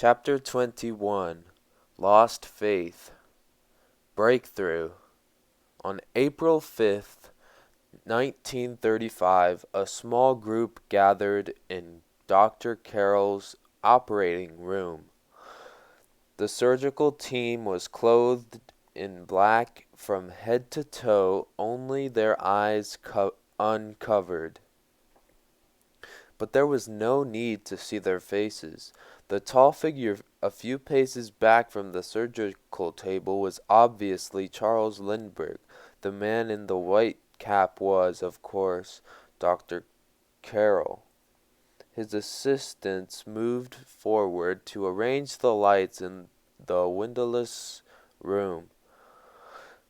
Chapter 21 Lost Faith Breakthrough. On April 5th, 1935, a small group gathered in Dr. Carroll's operating room. The surgical team was clothed in black from head to toe, only their eyes uncovered. But there was no need to see their faces. The tall figure a few paces back from the surgical table was obviously Charles Lindbergh. The man in the white cap was, of course, Dr. Carroll. His assistants moved forward to arrange the lights in the windowless room.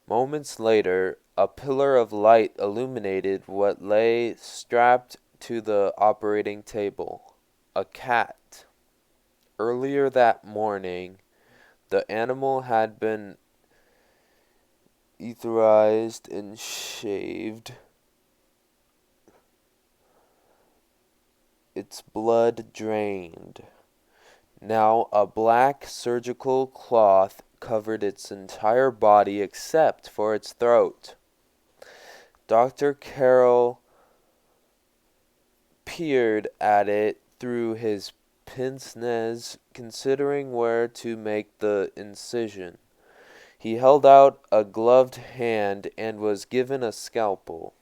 Moments later, a pillar of light illuminated what lay strapped to the operating table, a cat. Earlier that morning, the animal had been euthanized and shaved, its blood drained. Now a black surgical cloth covered its entire body except for its throat. Dr. Carroll peered at it through his pince-nez, considering where to make the incision. He held out a gloved hand and was given a scalpel.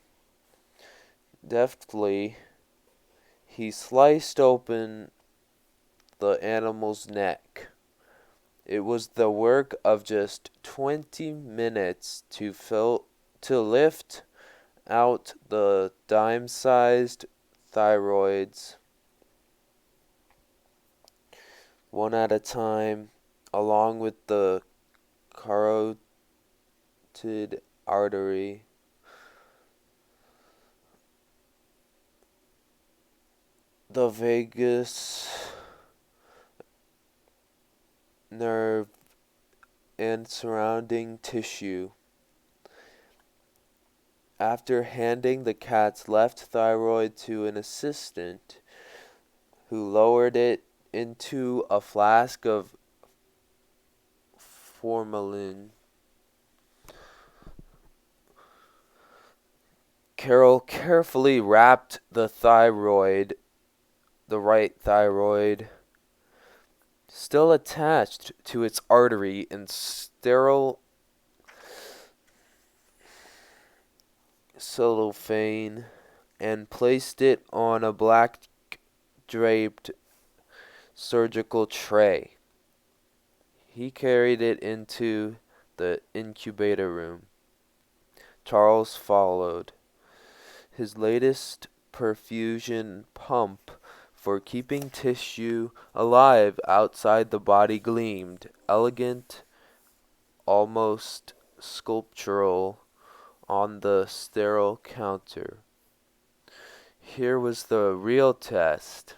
Deftly, he sliced open the animal's neck. It was the work of just 20 minutes to lift out the dime-sized thyroids, one at a time, along with the carotid artery, the vagus nerve, and surrounding tissue. After handing the cat's left thyroid to an assistant, who lowered it into a flask of formalin, Carroll carefully wrapped the right thyroid, still attached to its artery, in sterile cellophane, and placed it on a black draped surgical tray. He carried it into the incubator room. Charles followed. His latest perfusion pump for keeping tissue alive outside the body gleamed, elegant, almost sculptural, on the sterile counter. Here was the real test: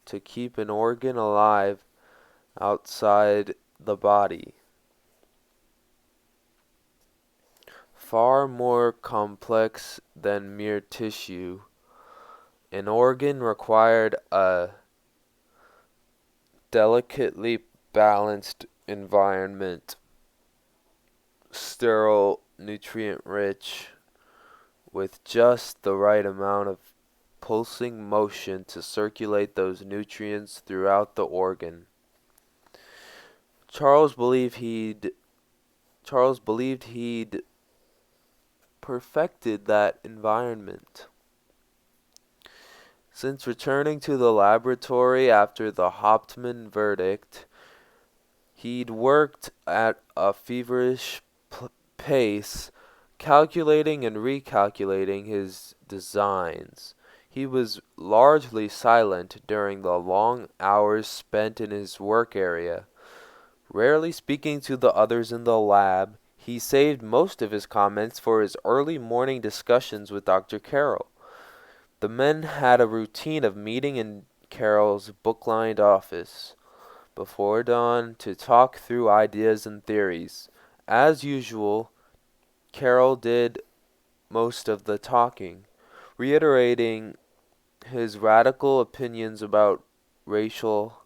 to keep an organ alive outside the body. Far more complex than mere tissue, an organ required a delicately balanced environment, sterile, nutrient-rich, with just the right amount of pulsing motion to circulate those nutrients throughout the organ. Charles believed he'd perfected that environment. Since returning to the laboratory after the Hauptmann verdict, he'd worked at a feverish pace, calculating and recalculating his designs. He was largely silent during the long hours spent in his work area. Rarely speaking to the others in the lab, he saved most of his comments for his early morning discussions with Dr. Carroll. The men had a routine of meeting in Carroll's book-lined office before dawn to talk through ideas and theories. As usual, Carroll did most of the talking, reiterating his radical opinions about racial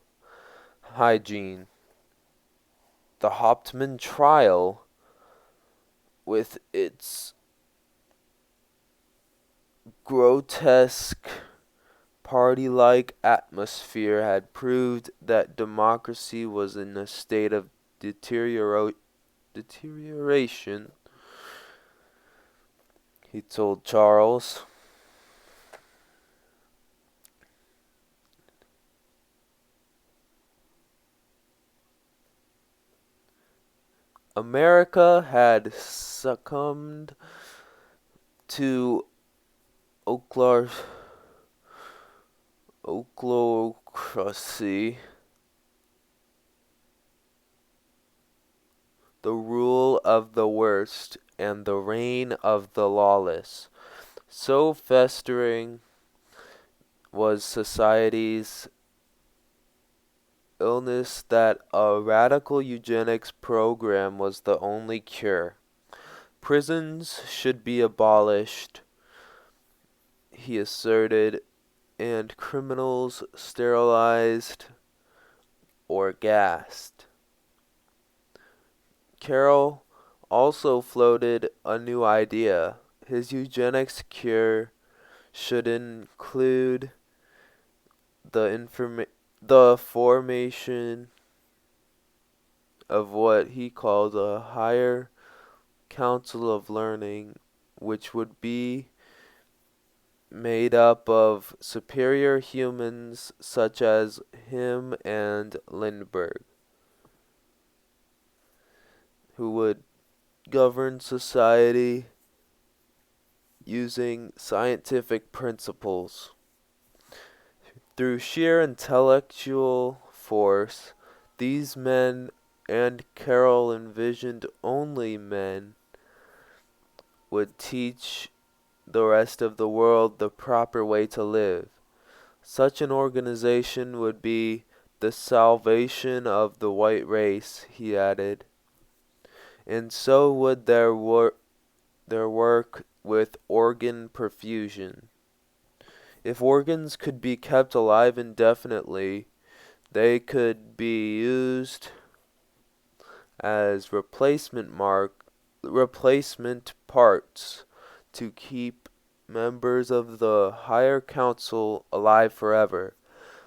hygiene. The Hauptmann trial, with its grotesque party-like atmosphere, had proved that democracy was in a state of deterioration, he told Charles. America had succumbed to ochlocracy, the rule of the worst, and the reign of the lawless. So festering was society's illness that a radical eugenics program was the only cure. Prisons should be abolished, he asserted, and criminals sterilized or gassed. Carroll also floated a new idea. His eugenics cure should include the formation of what he called a higher council of learning, which would be made up of superior humans such as him and Lindbergh, who would govern society using scientific principles. Through sheer intellectual force, these men, and Carroll envisioned only men, would teach the rest of the world the proper way to live. Such an organization would be the salvation of the white race, he added, and so would their work with organ perfusion. If organs could be kept alive indefinitely, they could be used as replacement parts to keep members of the higher council alive forever.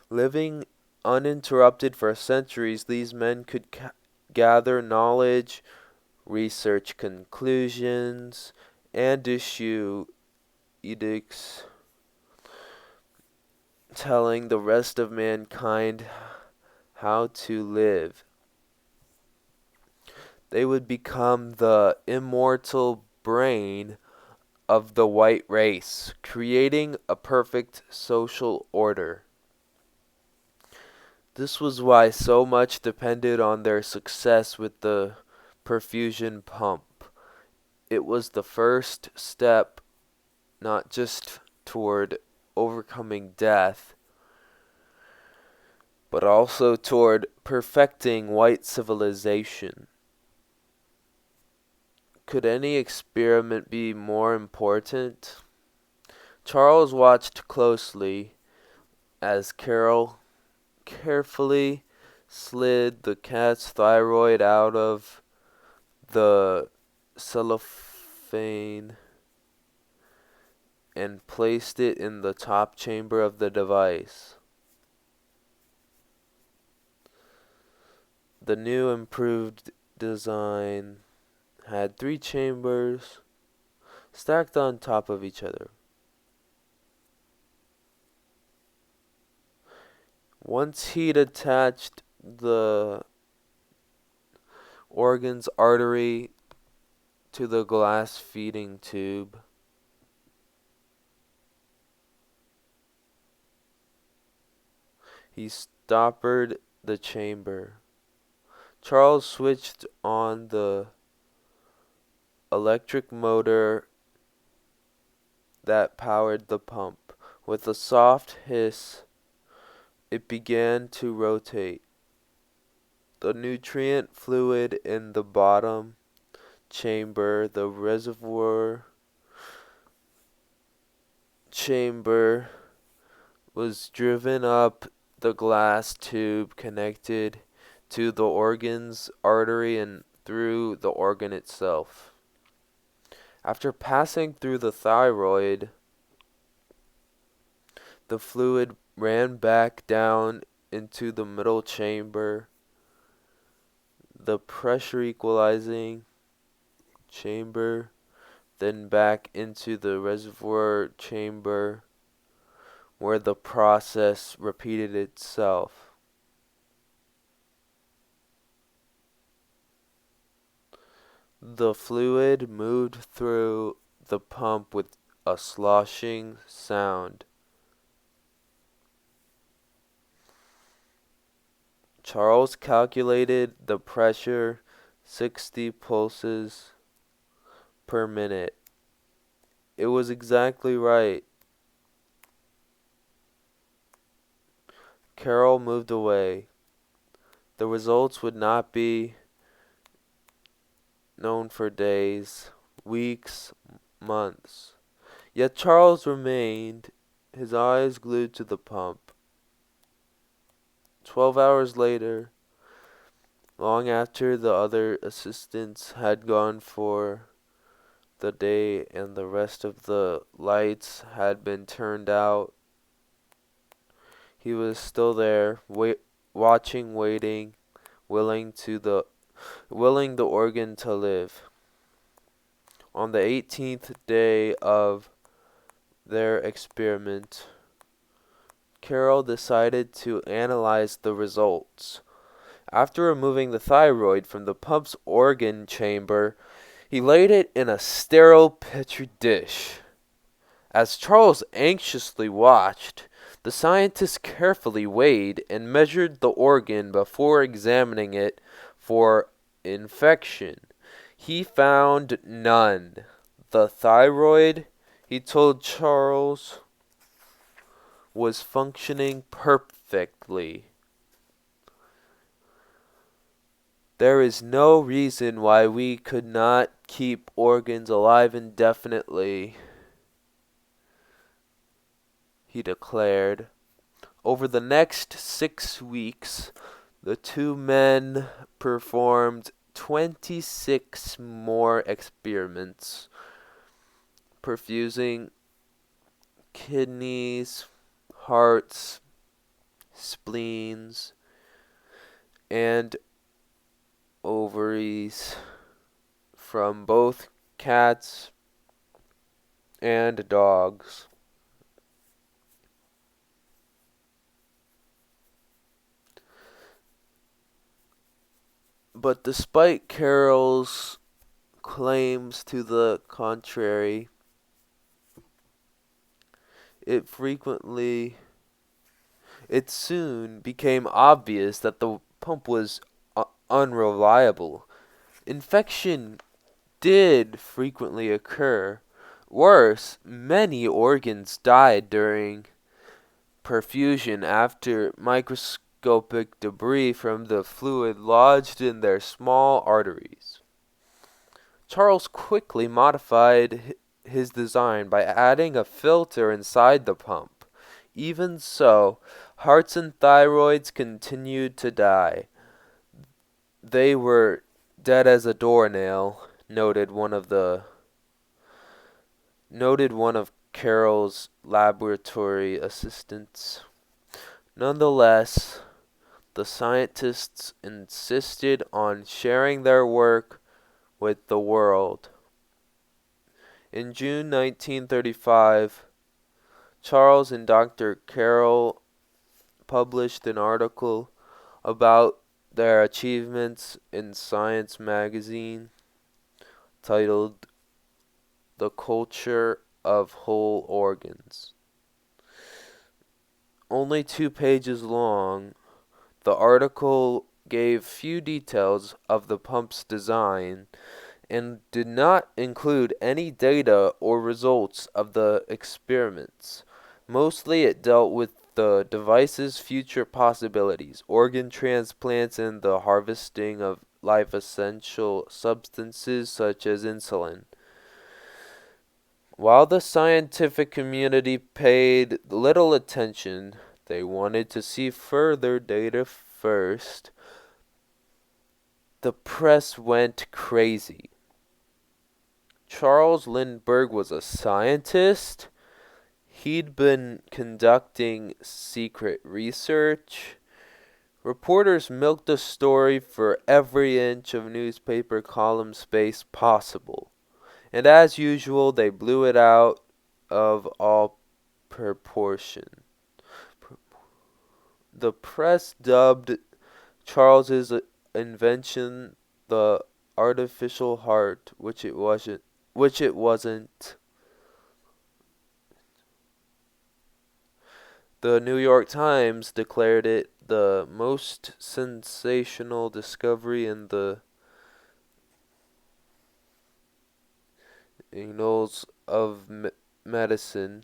Living uninterrupted for centuries, these men could gather knowledge, research conclusions, and issue edicts telling the rest of mankind how to live. They would become the immortal brain of the white race, creating a perfect social order. This was why so much depended on their success with the perfusion pump. It was the first step not just toward overcoming death, but also toward perfecting white civilization. Could any experiment be more important? Charles watched closely as Carroll carefully slid the cat's thyroid out of the cellophane and placed it in the top chamber of the device. The new improved design had 3 chambers stacked on top of each other. Once he'd attached the organ's artery to the glass feeding tube, he stoppered the chamber. Charles switched on the electric motor that powered the pump. With a soft hiss, it began to rotate. The nutrient fluid in the bottom chamber, the reservoir chamber, was driven up the glass tube connected to the organ's artery and through the organ itself. After passing through the thyroid, the fluid ran back down into the middle chamber, the pressure equalizing chamber, then back into the reservoir chamber, where the process repeated itself. The fluid moved through the pump with a sloshing sound. Charles calculated the pressure, 60 pulses per minute. It was exactly right. Carol moved away. The results would not be known for days, weeks, months. Yet Charles remained, his eyes glued to the pump. 12 hours later, long after the other assistants had gone for the day and the rest of the lights had been turned out, he was still there, watching, waiting, willing the organ to live. On the 18th day of their experiment, Carroll decided to analyze the results. After removing the thyroid from the pump's organ chamber, he laid it in a sterile petri dish. As Charles anxiously watched, the scientist carefully weighed and measured the organ before examining it for infection. He found none. The thyroid, he told Charles, was functioning perfectly. There is no reason why we could not keep organs alive indefinitely, he declared. Over the next 6 weeks, the two men performed 26 more experiments, perfusing kidneys, hearts, spleens, and ovaries from both cats and dogs. But despite Carroll's claims to the contrary, it soon became obvious that the pump was unreliable. Infection did frequently occur. Worse, many organs died during perfusion after microscopic debris from the fluid lodged in their small arteries. Charles quickly modified his design by adding a filter inside the pump. Even so, hearts and thyroids continued to die. They were dead as a doornail, noted one of Carroll's laboratory assistants. Nonetheless, the scientists insisted on sharing their work with the world. In June 1935, Charles and Dr. Carroll published an article about their achievements in Science magazine titled "The Culture of Whole Organs." Only 2 pages long, the article gave few details of the pump's design and did not include any data or results of the experiments. Mostly it dealt with the device's future possibilities, organ transplants, and the harvesting of life-essential substances such as insulin. While the scientific community paid little attention, They wanted to see further data first. The press went crazy. Charles Lindbergh was a scientist. He'd been conducting secret research. Reporters milked the story for every inch of newspaper column space possible. And as usual, they blew it out of all proportion. The press dubbed Charles's invention the artificial heart, which it wasn't. The New York Times declared it the most sensational discovery in the annals of medicine.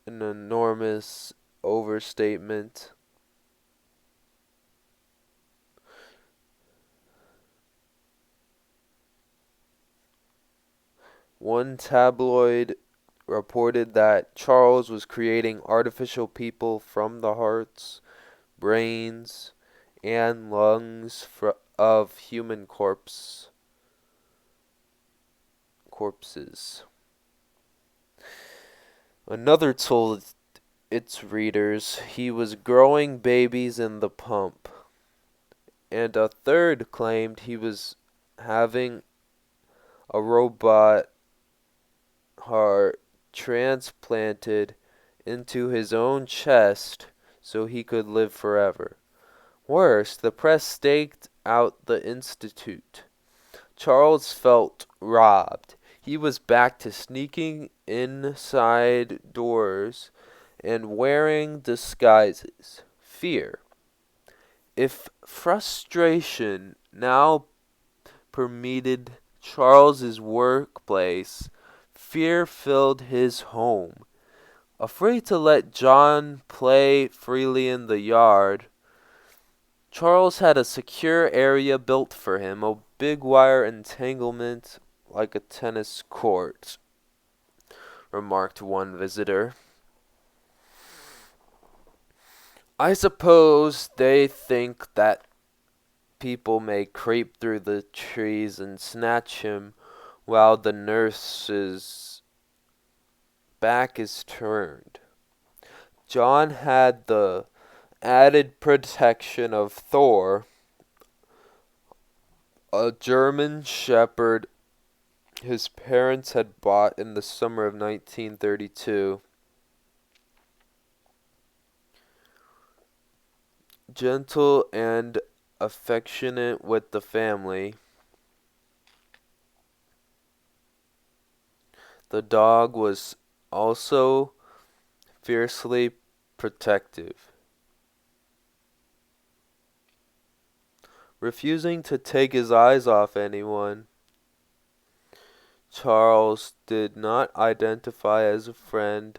An enormous overstatement. One tabloid reported that Charles was creating artificial people from the hearts, brains, and lungs of human corpses. Another told its readers he was growing babies in the pump, and a third claimed he was having a robot heart transplanted into his own chest so he could live forever. Worse, the press staked out the institute. Charles felt robbed. He was back to sneaking inside doors and wearing disguises. Fear. If frustration now permeated Charles's workplace, fear filled his home. Afraid to let John play freely in the yard, Charles had a secure area built for him, a big wire entanglement like a tennis court, remarked one visitor. I suppose they think that people may creep through the trees and snatch him while the nurse's back is turned. John had the added protection of Thor, a German shepherd his parents had bought in the summer of 1932. Gentle and affectionate with the family, the dog was also fiercely protective, refusing to take his eyes off anyone. Charles did not identify as a friend.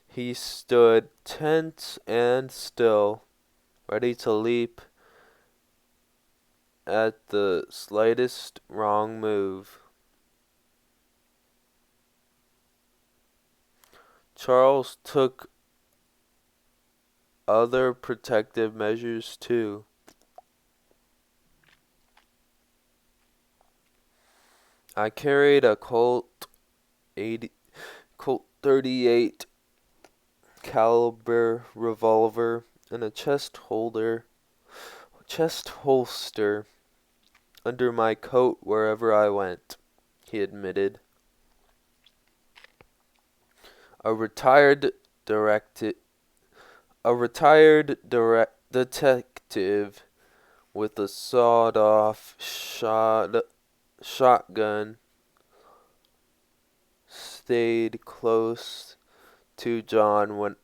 He stood tense and still, ready to leap at the slightest wrong move. Charles took other protective measures too. I carried a Colt 38 caliber revolver and a chest holster under my coat wherever I went, he admitted. A retired detective with a sawed-off shotgun stayed close to John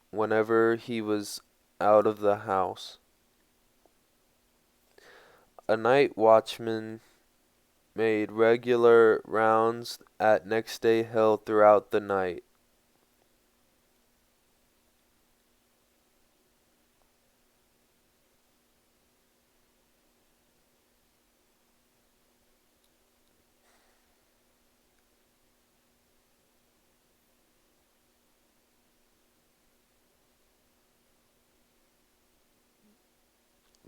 whenever he was out of the house. A night watchman made regular rounds at Next Day Hill throughout the night.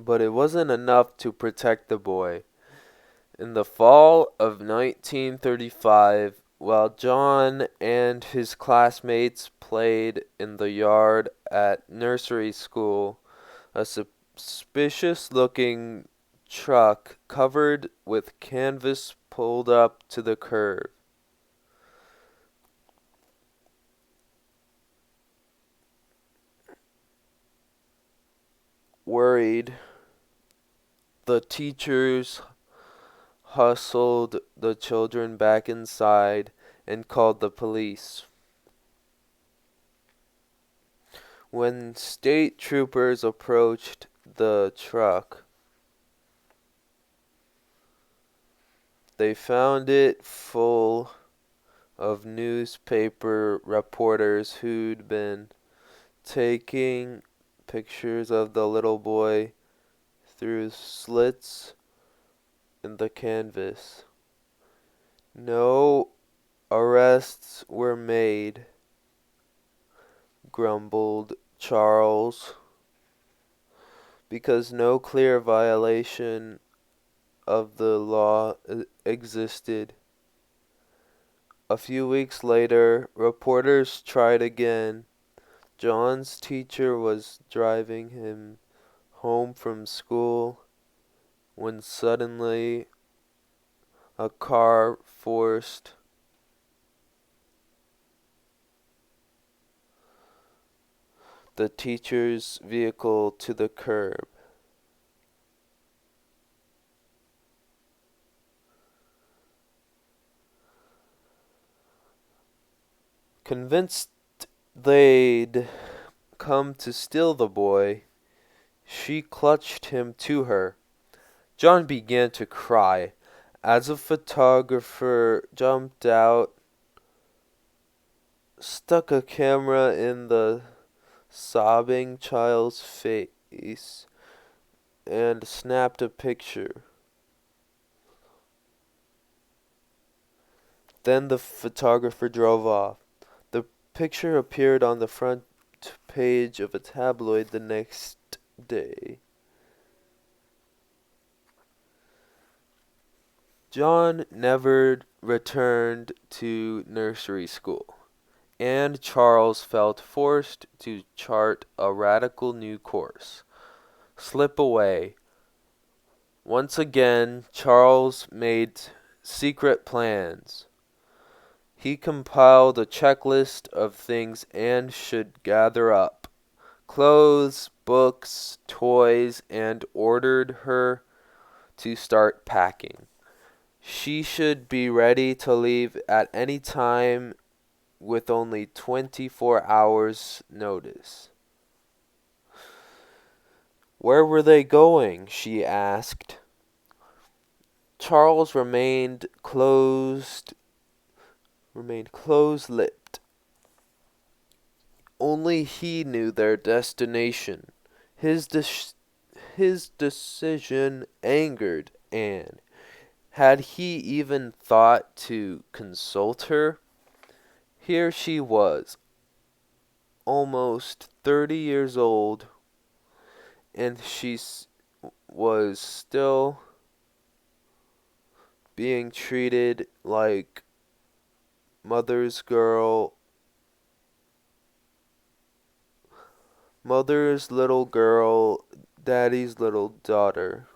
But it wasn't enough to protect the boy. In the fall of 1935, while John and his classmates played in the yard at nursery school, a suspicious-looking truck covered with canvas pulled up to the curb. Worried, the teachers hustled the children back inside and called the police. When state troopers approached the truck, they found it full of newspaper reporters who'd been taking pictures of the little boy through slits in the canvas. No arrests were made, grumbled Charles, because no clear violation of the law existed. A few weeks later, reporters tried again. John's teacher was driving him home from school when suddenly a car forced the teacher's vehicle to the curb. Convinced they'd come to steal the boy, she clutched him to her. John began to cry as a photographer jumped out, stuck a camera in the sobbing child's face, and snapped a picture. Then the photographer drove off. The picture appeared on the front page of a tabloid the next day. John never returned to nursery school, and Charles felt forced to chart a radical new course. Slip away. Once again, Charles made secret plans. He compiled a checklist of things Anne should gather up: clothes, books, toys, and ordered her to start packing. She should be ready to leave at any time with only 24 hours' notice. Where were they going? She asked. Charles remained close-lipped. Only he knew their destination. His decision angered Anne. Had he even thought to consult her? Here she was, almost 30 years old, and she was still being treated like mother's little girl, daddy's little daughter.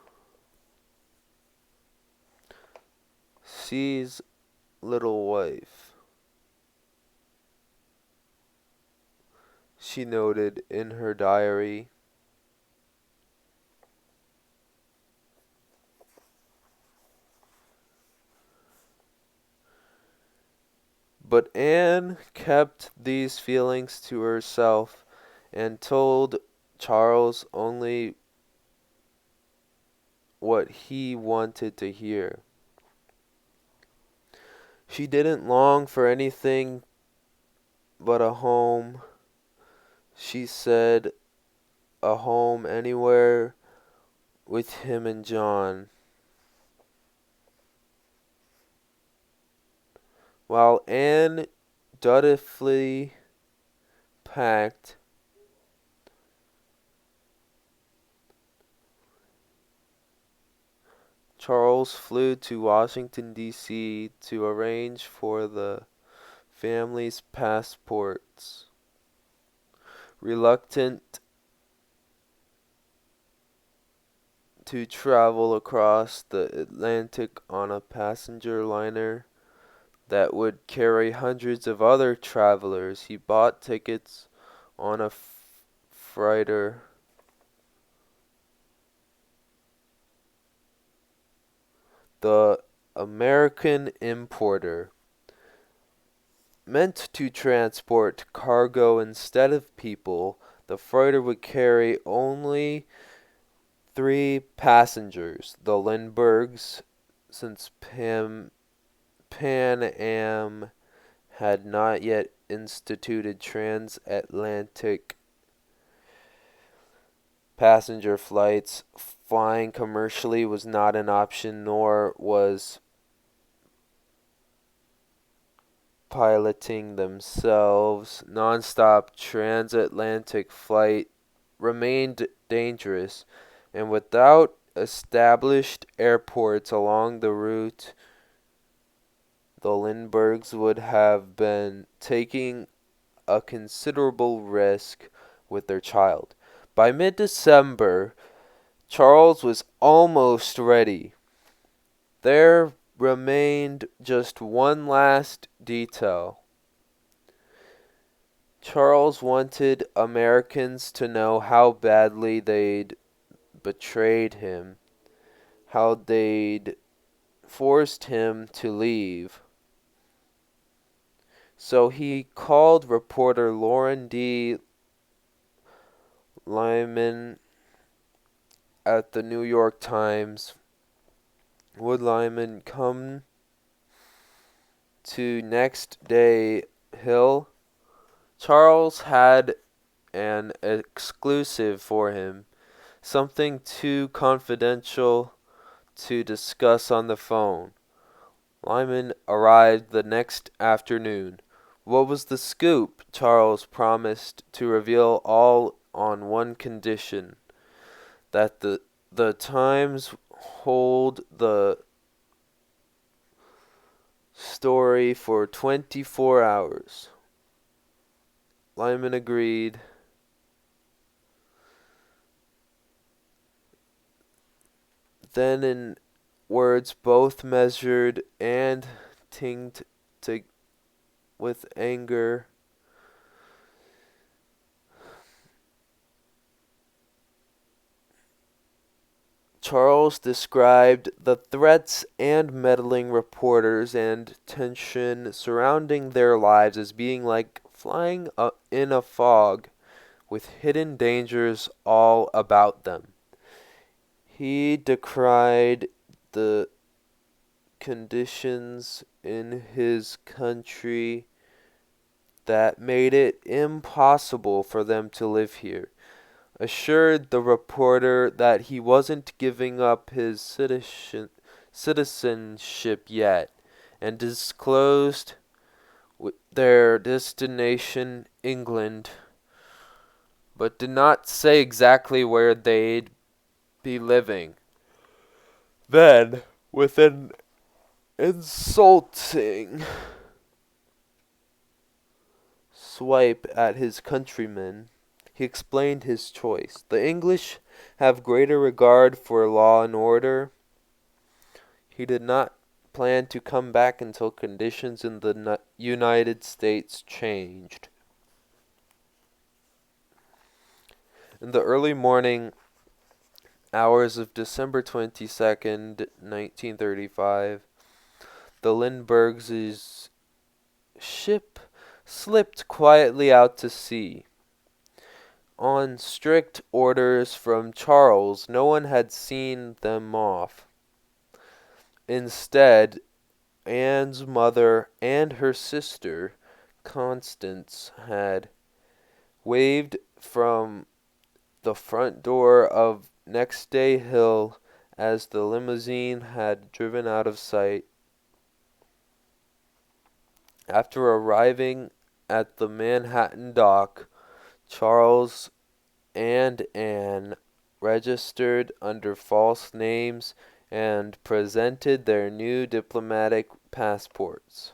C's little wife, she noted in her diary. But Anne kept these feelings to herself and told Charles only what he wanted to hear. She didn't long for anything but a home. She said, a home anywhere with him and John. While Anne dutifully packed, Charles flew to Washington, D.C. to arrange for the family's passports. Reluctant to travel across the Atlantic on a passenger liner that would carry hundreds of other travelers, he bought tickets on a freighter. The American importer, meant to transport cargo instead of people, the freighter would carry only 3 passengers: the Lindberghs, since Pan Am had not yet instituted transatlantic passenger flights. Flying commercially was not an option, nor was piloting themselves. Non-stop transatlantic flight remained dangerous, and without established airports along the route, the Lindberghs would have been taking a considerable risk with their child. By mid-December, Charles was almost ready. There remained just one last detail. Charles wanted Americans to know how badly they'd betrayed him, how they'd forced him to leave. So he called reporter Lauren D. Lyman at the New York Times. Would Lyman come to next day Hill? Charles had an exclusive for him, something too confidential to discuss on the phone. Lyman arrived the next afternoon. What was the scoop? Charles promised to reveal all on one condition: that the Times hold the story for 24 hours. Lyman agreed. Then, in words both measured and tinged with anger, Charles described the threats and meddling reporters and tension surrounding their lives as being like flying in a fog, with hidden dangers all about them. He decried the conditions in his country that made it impossible for them to live here, assured the reporter that he wasn't giving up his citizenship yet, and disclosed their destination, England, but did not say exactly where they'd be living. Then, with an insulting swipe at his countrymen, he explained his choice. The English have greater regard for law and order. He did not plan to come back until conditions in the United States changed. In the early morning hours of December 22nd, 1935, the Lindberghs' ship slipped quietly out to sea. On strict orders from Charles, no one had seen them off. Instead, Anne's mother and her sister, Constance, had waved from the front door of Next Day Hill as the limousine had driven out of sight. After arriving at the Manhattan dock, Charles and Anne registered under false names and presented their new diplomatic passports.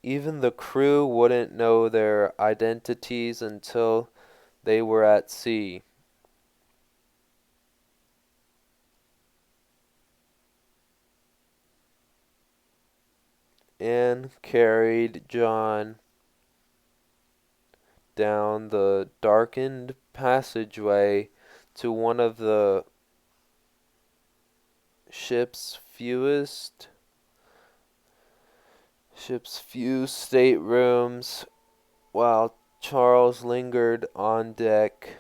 Even the crew wouldn't know their identities until they were at sea. Anne carried John down the darkened passageway to one of the ship's few staterooms while Charles lingered on deck.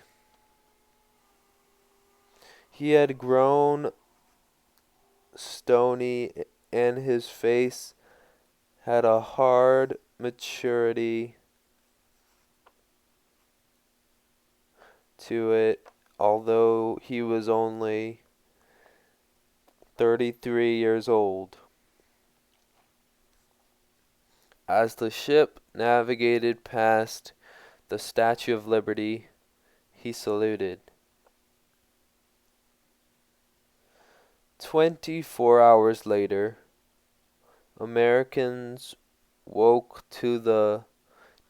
He had grown stony, and his face had a hard maturity to it, although he was only 33 years old. As the ship navigated past the Statue of Liberty, he saluted. 24 hours later, Americans woke to the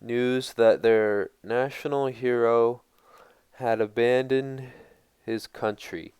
news that their national hero had abandoned his country.